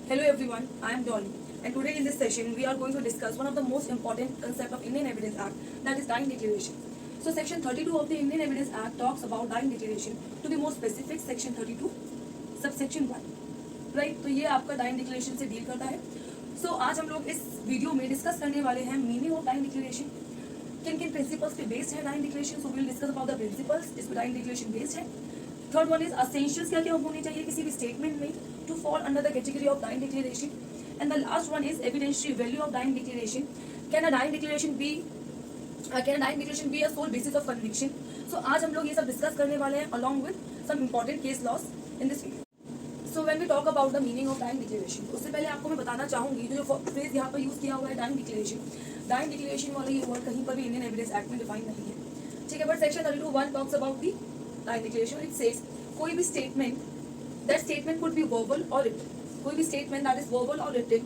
Hello everyone, I am Dolly, and today in this session we are going to discuss one of the most important concept of Indian Evidence Act, that is dying declaration. So section 32 of the Indian Evidence Act talks about dying declaration. To be more specific, section 32 subsection 1, right. तो ये आपका dying declaration से deal करता है। सो आज हम लोग इस वीडियो में डिस्कस करने वाले हैं मीनिंग ऑफ डाइंग डिक्लेरेशन, किन किन प्रिंसिपल्स पे बेस्ड है dying declaration. So will discuss about the principles जिस पे डाइंग डिक्लेरेशन बेस्ड है। थर्ड वन इज असेंशियल्स, क्या क्या होने चाहिए किसी भी स्टेटमेंट में to fall under the category of dying declaration. And the last one is evidentiary value of dying declaration. Can a dying declaration be a sole basis of conviction. So आज हम लोग ये सब डिस्कस करने वाले हैं along with some important case laws in this video. So when we talk about the meaning of dying declaration, उससे पहले आपको मैं बताना चाहूंगी जो फ्रेज यहाँ पर यूज किया हुआ है डाइंग डिक्लेरेशन वाला ये वर्ड कहीं पर भी इंडियन एविडेंस एक्ट में डिफाइन नहीं है, ठीक है। But section 32(1) talks about the dying declaration. It says कोई भी statement, that statement could be verbal और रिटन, कोई भी स्टेटमेंट दैट इज वर्बल और written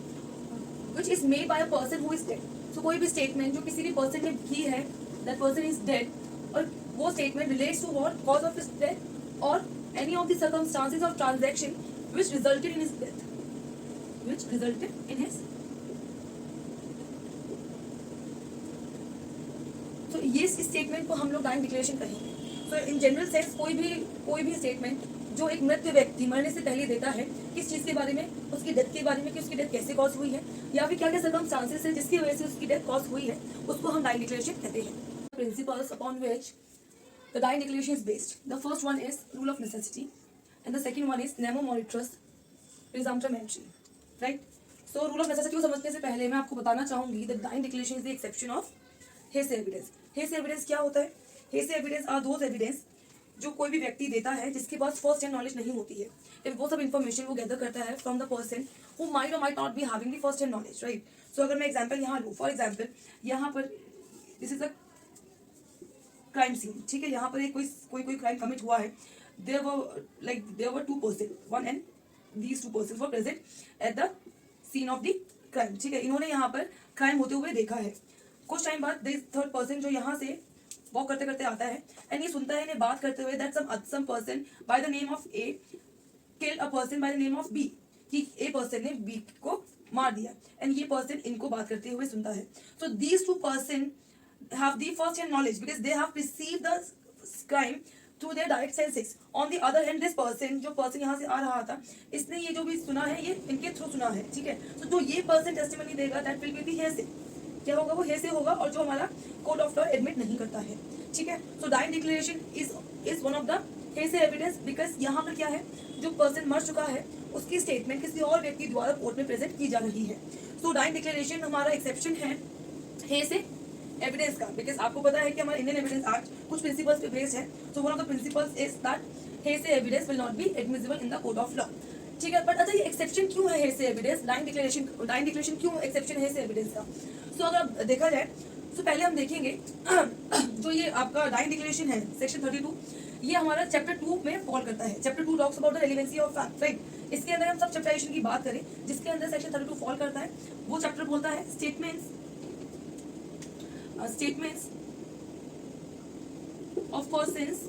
which is made by a person who is dead. So कोई भी statement जो किसी भी पर्सन ने की है, दैट पर्सन इज डेड, और वो statement relates to what, cause of his death और any of the circumstances of transaction which resulted in his death, so ये इस स्टेटमेंट को हम लोग डाइंग डिक्लेरेशन कहेंगे। सो इन जनरल सेंस कोई भी स्टेटमेंट जो एक मृत व्यक्ति मरने से पहले देता है किस चीज के बारे में, उसकी डेथ के बारे में, कि उसकी डेथ कैसे कॉज हुई है या फिर क्या क्या सर्कमस्टांसेस है जिसकी वजह से उसकी डेथ कॉज हुई है, उसको हम डाइंग डिक्लेरेशन कहते हैं। Principles upon which the dying declaration is based, the first one is rule of necessity and the second one is nemo moriturus presumption, right? So rule of necessity को समझने से पहले मैं आपको बताना चाहूंगी that dying declaration is the exception of hearsay evidence. hearsay evidence क्या होता है? hearsay evidence are those evidence जो कोई भी व्यक्ति देता है जिसके पास फर्स्ट हैंड नॉलेज नहीं होती है। वो सब इन्फॉर्मेशन वो गैदर करता है from the person who might और might not be having the first hand knowledge, right. So अगर मैं एग्जांपल यहाँ लूँ, फॉर एग्जांपल यहाँ पर this is a crime scene, ठीक है। यहाँ पर एक कोई क्राइम कमिट हुआ है। there were two persons, one and these two persons were present at the scene of the crime, ठीक है। इन्होंने यहाँ पर क्राइम होते हुए देखा है। कुछ टाइम बाद दिस थर्ड पर्सन जो यहाँ से वॉक करते करते आता है एंड ये सुनता है इन्हें बात करते हुए that some person by the name of A killed a person by the name of B, कि ए पर्सन ने बी को मार दिया एंड ये पर्सन इनको बात करते हुए सुनता है। So these two person have the first hand knowledge because they have perceived the crime through their direct senses. On the other hand, this person, जो पर्सन यहाँ से आ रहा था, इसने ये जो भी सुना है ये इनके थ्रू सुना है, ठीक है। तो जो ये पर्सन टेस्टिमनी देगा दैट विल बी दी हेयरसे, क्या होगा, वो हेयरसे होगा और जो हमारा कोड ऑफ लॉ एडमिट नहीं करता है, ठीक है। So dying declaration is one of the hearsay evidence because यहाँ पर क्या है, जो पर्सन मर चुका है उसकी स्टेटमेंट किसी और व्यक्ति द्वारा कोर्ट में प्रेजेंट की जा रही है। सो डाइंग डिक्लेरेशन हमारा एक्सेप्शन है हेयरसे एविडेंस का, बिकॉज आपको पता है कि हमारा इंडियन एविडेंस एक्ट कुछ प्रिंसिपल्स पे बेस्ड है। So one of the principles is that hearsay evidence will not be admissible in the code of law, ठीक है। बट अच्छा ये एक्सेप्शन क्यों है हेयरसे एविडेंस, डाइंग डिक्लेरेशन क्यों एक्सेप्शन है हेयरसे एविडेंस का? सो अगर देखा जाए तो पहले हम देखेंगे जो ये आपका डाइंग डिक्लेरेशन है सेक्शन 32, ये हमारा चैप्टर 2 में फॉल करता है। Chapter 2 talks about the relevancy of fact, right. इसके अंदर हम सब चैप्टराइजेशन की बात करें जिसके अंदर सेक्शन 32 फॉल करता है, वो चैप्टर बोलता है statements of persons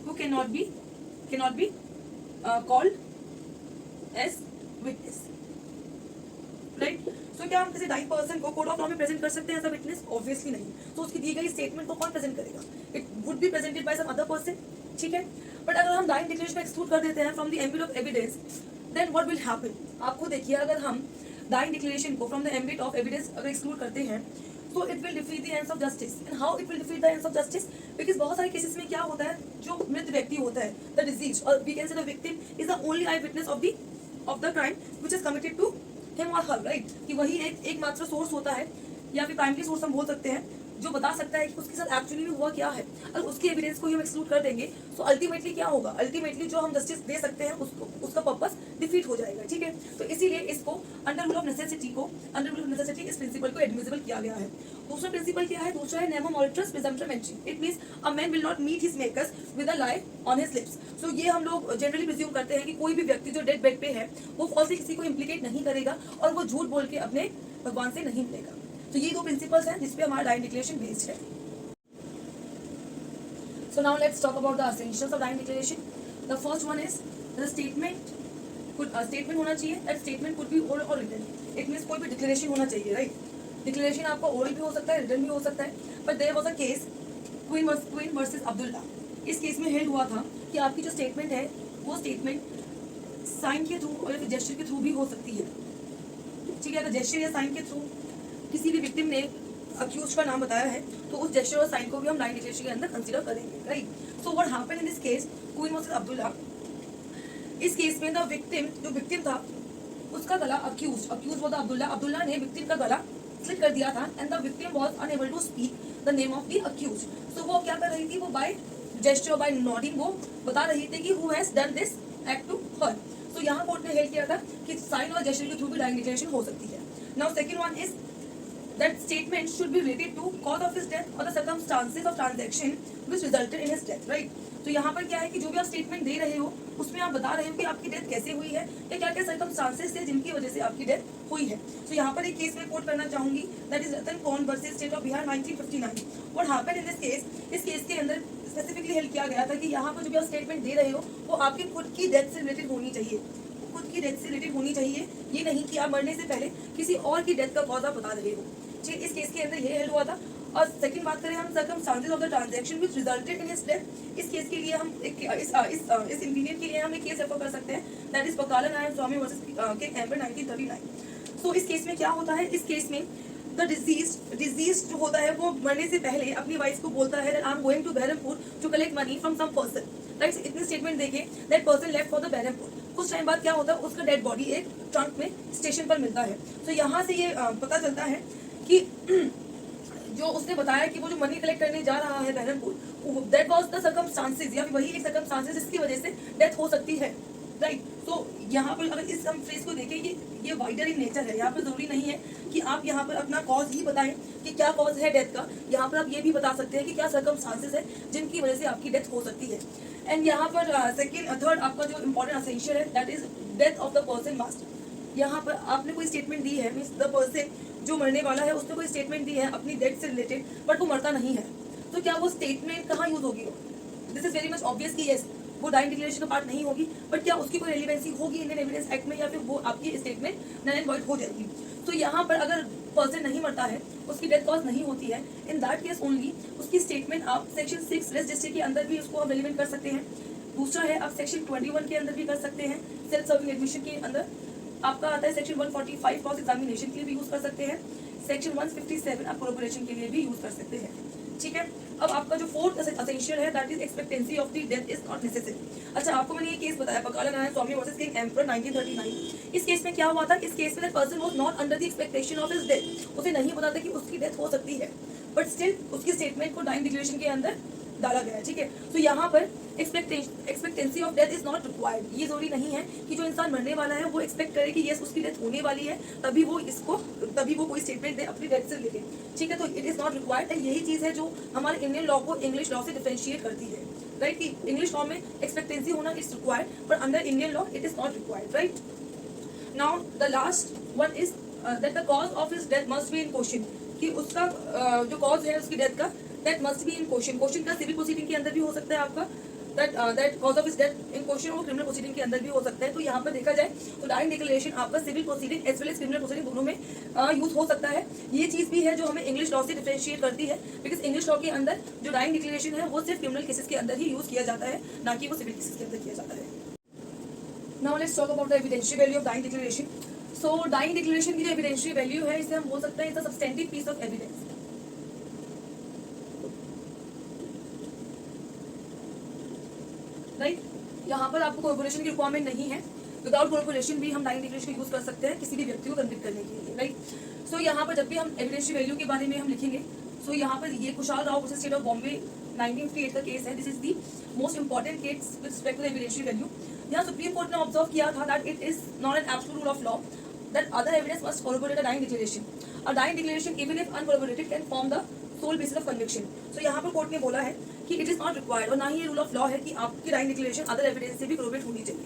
who cannot be called as witness, right? So क्या हम किसी डाइंग पर्सन को कोर्ट ऑफ लॉ में प्रेजेंट कर सकते हैं एज अ विटनेस? ऑब्वियसली नहीं। तो उसकी दी गई स्टेटमेंट को कौन प्रेजेंट करेगा? It would be presented by some other person, ठीक है। बट अगर हम डाइंग डिक्लेरेशन एक्सक्लूड कर देते हैं from the ambit of evidence, then what will happen? आपको देखिए, अगर हम डाइंग डिक्लेरेशन को from the ambit of evidence अगर एक्सक्लूड करते हैं तो it will defeat the ends of justice. And how it will defeat the ends of justice? Because बहुत सारे केसेस में क्या होता है, जो मृत व्यक्ति होता है, द डिजीज और we can say the victim is the only eyewitness of the crime which is committed to him और हर, राइट। कि वही एकमात्र सोर्स होता है या फिर प्राइमरी सोर्स हम बोल सकते हैं जो बता सकता है कि उसके साथ एक्चुअली में हुआ क्या है। अगर उसके एविडेंस को ही हम एक्सक्लूड कर देंगे तो अल्टीमेटली क्या होगा, अल्टीमेटली जो हम जस्टिस दे सकते हैं उसका पर्पस डिफीट हो जाएगा, ठीक है। तो इसीलिए इसको अंडर रूल ऑफ नेसेसिटी इस प्रिंसिपल को एडमिसिबल किया गया है। दूसरा प्रिंसिपल क्या है? दूसरा है nemo moriturus presumption. It means a man will not meet his makers with a lie on his lips. So ये हम लोग जनरली प्रिज्यूम करते हैं कि कोई भी व्यक्ति जो डेड बेड पे है वो फॉल्सली किसी को इम्प्लीकेट नहीं करेगा और वो झूठ बोल के अपने भगवान से नहीं मिलेगा। तो ये दो प्रिंसिपल्स हैं जिसपे हमारा डाइंग डिक्लेरेशन बेस्ड है। So now let's talk about the essentials of dying declaration. The first one is the statement statement होना चाहिए, that statement could be oral और रिटन. इट मीन्स कोई भी डिक्लेरेशन होना चाहिए, राइट. डिक्लेरेशन आपका oral भी हो सकता है, रिटन भी हो सकता है. But there was a case queen versus Abdullah. इस केस में हेल्ड हुआ था कि आपकी जो स्टेटमेंट है वो स्टेटमेंट साइन के थ्रू और जेस्चर के थ्रू भी हो सकती है. ठीक है, अगर जेस्चर या साइन के थ्रू किसी भी विक्टिम ने अक्यूज का नाम बताया है तो उस जेस्चर और साइन को भी हम लाइन डिक्लेरेशन के अंदर कंसीडर करेंगे, right. So what happened in this case, queen versus Abdullah. इस केस में द विक्टिम, जो विक्टिम था उसका गला अक्यूज वो था अब्दुल्ला ने विक्टिम का गला स्लिट कर दिया था and the victim was unable to speak the name of the accused. So वो क्या कर रही थी, वो बाय जेस्चर बाय नॉडिंग वो बता रही थी कि who has done this act to her. So यहाँ कोर्ट ने हेल्ड किया था कि साइन और जेस्चर के थ्रू भी लाइन डिक्लेरेशन हो सकती है. Now second one is that statement should be related to cause of his death or the circumstances of transaction which resulted in his death, right. तो यहाँ पर क्या है कि जो भी आप स्टेटमेंट दे रहे हो उसमें आप बता रहे हो कि आपकी डेथ कैसे हुई है या क्या क्या सर्कमस्टांसेस थे जिनकी वजह से आपकी डेथ हुई है. तो यहाँ पर एक केस में कोट करना चाहूंगी, दैट इज रतन कौन versus state of Bihar 1959. What happened in this case, इस केस के अंदर स्पेसिफिकली हेल्प किया गया था कि यहाँ पर जो भी आप स्टेटमेंट दे रहे हो वो आपकी खुद की डेथ से रिलेटेड होनी चाहिए, खुद की डेथ से रिलेटेड होनी चाहिए. ये नहीं कि आप मरने से पहले किसी और की डेथ का कॉज आप बता रहे हो. ठीक, इस केस के अंदर ये हेल्ड हुआ था. और सेकंड बात करें हम circumstances of the transaction which resulted in his death. इस केस के लिए हम इस इंग्रेडिएंट के लिए हम एक केस रेफर कर सकते हैं, that is Pakala Narayana Swami versus King Emperor 1939. So इस केस में क्या होता है, इस केस में द डिजीज जो होता है वो मरने से पहले अपनी वाइफ को बोलता है that I am going to Berhampur to collect money from some person, right. इतनी स्टेटमेंट देके that person left for the Berhampur. कुछ टाइम बाद क्या होता है, उसका डेड बॉडी एक ट्रंक में स्टेशन पर मिलता है. तो यहाँ से ये पता चलता है कि जो उसने बताया कि वो जो मनी कलेक्ट करने जा रहा है Berhampur, that was the circumstances, या वही एक सर्कमस्टांसेस जिसकी वजह से डेथ हो सकती है, राइट. तो यहाँ पर अगर इस हम फ्रेज को देखें, ये वाइडर इन नेचर है. यहाँ पर जरूरी नहीं है कि आप यहाँ पर अपना कॉज ही बताएं कि क्या कॉज है डेथ का. यहाँ पर आप ये भी बता सकते हैं कि क्या सर्कमस्टांसेस है जिनकी वजह से आपकी डेथ हो सकती है. एंड यहाँ पर थर्ड आपका जो इम्पोर्टेंट असेंशियल है that is death of the person must. यहाँ पर आपने कोई स्टेटमेंट दी है, मीन्स द पर्सन जो मरने वाला है उसने कोई स्टेटमेंट दी है अपनी डेथ से रिलेटेड, बट वो मरता नहीं है, तो क्या वो स्टेटमेंट कहाँ यूज होगी? This is very much obvious कि यस वो डाइंग डिक्लेरेशन का पार्ट नहीं होगी, बट क्या उसकी कोई रेलिवेंसी होगी इंडियन एविडेंस एक्ट में, या फिर वो आपकी स्टेटमेंट नल एंड वॉइड हो जाएगी? तो यहाँ पर अगर पर्सन नहीं मरता है, उसकी डेथ कॉज नहीं होती है, इन दैट केस ओनली उसकी स्टेटमेंट आप सेक्शन 6 रेस जस्टिस के अंदर भी उसको आप रेलिवेंट कर सकते हैं. दूसरा है आप सेक्शन 21 के अंदर भी कर सकते हैं, सेल्फ सर्विंग एडमिशन के अंदर आपका आता है. सेक्शन 145 क्रॉस एग्जामिनेशन के लिए भी यूज कर सकते हैं. सेक्शन 157 आप कोलैबोरेशन के लिए भी यूज कर सकते हैं. ठीक है, अब आपका जो फोर्थ असेंशियल है that is expectancy of the death is not necessary. अच्छा, आपको मैंने ये केस बताया पकाला Narayana Swami versus King Emperor 1939. इस केस में क्या हुआ था, इस केस में that person was not under the expectation of his death. उसे नहीं पता था कि उसकी डेथ हो सकती है, बट स्टिल उसकी स्टेटमेंट को डाइंग डिक्लेरेशन के अंदर डाला गया. ठीक है, तो यहाँ पर expectancy of death is not required. ये जरूरी नहीं है कि जो इंसान मरने वाला है वो एक्सपेक्ट करे कि यस उसकी डेथ होने वाली है तभी वो कोई स्टेटमेंट दे अपनी डेथ से रिलेटेड. ठीक है, तो it is not required. And यही चीज है जो हमारे इंडियन लॉ को इंग्लिश लॉ से डिफरेंशिएट करती है, राइट. कि इंग्लिश लॉ में एक्सपेक्टेंसी होना इज रिक्वायर्ड, पर under Indian law it is not required, right. Now the last one is that the cause of his death must be in question. कि उसका जो कॉज है उसकी डेथ का that must be in question. Question का civil proceeding के अंदर भी हो सकता है आपका, that cause of his death in question, और क्रिमिनल प्रोसीडिंग के अंदर भी हो सकता है. तो यहाँ पर देखा जाए तो डाइंग डिक्लेरेशन आपका civil proceeding as well as criminal proceeding दोनों में यूज हो सकता है. ये चीज भी है जो हमें इंग्लिश लॉ से डिफरेंशिएट करती है, बिकॉज इंग्लिश लॉ के अंदर जो डाइंग डिक्लेरेशन है वो सिर्फ क्रिमिनल केसेस के अंदर ही यूज किया जाता है, ना कि वो सिविल केसेस के अंदर किया जाता है. Now let's talk about the evidential value of dying declaration. So dying declaration की जो एविडेंशियल वैल्यू है इसे हम बोल सकते हैं it's a substantive piece of evidence. Right, यहाँ पर आपको कोर्पोरेशन की रिक्वायरमेंट नहीं है. विदाउट कोर्पोरेशन भी हम डाइंग डिक्लेरेशन यूज कर सकते हैं किसी भी व्यक्ति को कन्विक्ट करने के लिए, राइट. सो यहाँ पर जब भी हम एविडेंशियल वैल्यू के बारे में हम लिखेंगे, सो यहाँ पर ये Kushal Rao versus state of Bombay 1958 का केस है. This is the most important case with respect to evidential value. यहाँ सुप्रीम कोर्ट ने ऑब्जर्व किया था that it is not an absolute rule of law that other evidence must corroborate a dying declaration. A dying declaration even if uncorroborated can form the sole basis of conviction. So यहाँ पर court ने बोला है कि it is not required, और ना ही ये rule of law है कि आपकी डाइंग डिक्लेरेशन अदर एविडेंस से भी कोरोबोरेट होनी चाहिए.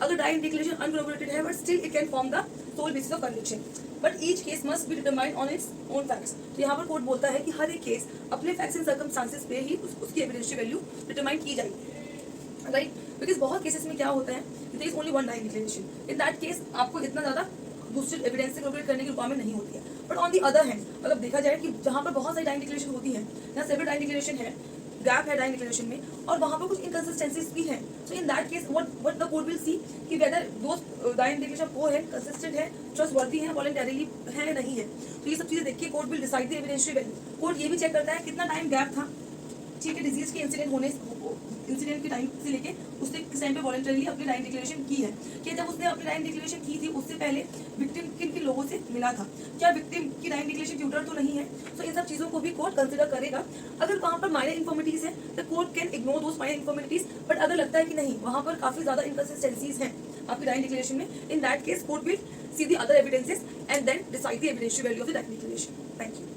अगर डाइंग डिक्लेरेशन अनकोर्रोबोरेटेड है but still it can form the sole basis of conviction, but each case must be determined on its own facts. तो यहाँ पर कोर्ट बोलता है कि हर एक केस अपने फैक्ट्स एंड सर्कमस्टांसेस पे ही उसकी एविडेंशियल वैल्यू डिटरमाइन की जाएगी, राइट. बिकॉज बहुत केसेस में क्या होता है, there is only one dying declaration, in that case आपको इतना ज़्यादा दूसरे एविडेंस से कोरिलेट करने की रिक्वायरमेंट नहीं होती है। But on the other hand अगर देखा जाए कि जहाँ पर बहुत सारी डाइंग डिक्लेरेशन होती है, जहाँ सेवरल डाइंग डिक्लेरेशन है, गैप है डाइंग डिक्लेरेशन में, और वहाँ पर कुछ इनकंसिस्टेंसीज भी हैं, so in that case what the court will see कि whether those dying declaration coherent, consistent है, ट्रस्टवर्दी है, वॉलंटरीली है या नहीं है। तो ये सब चीज़ें देखिए court will decide the evidential value. Court ये भी चेक करता है कितना टाइम गैप था, ठीक है, डिजीज के इंसिडेंट के टाइम से लेके उसने किस टाइम पे वॉलंटरीली अपनी डाइंग डिक्लेरेशन की है, कि जब उसने अपनी डाइंग डिक्लेरेशन की थी उससे पहले विक्टिम किन किन लोगों से मिला था, क्या विक्टिम की डाइंग डिक्लेरेशन ट्यूटर तो नहीं है। सो इन सब चीज़ों को भी कोर्ट कंसिडर करेगा। अगर वहाँ पर माइनर इन्फॉर्मिटीज है the court can ignore those minor infirmities, but अगर लगता है कि नहीं वहाँ पर काफ़ी ज़्यादा इनकंसिस्टेंसीज हैं आपकी डाइंग डिक्लेरेशन में, in that case court will see the other evidences and then decide the evidential value of the dying declaration. Thank you.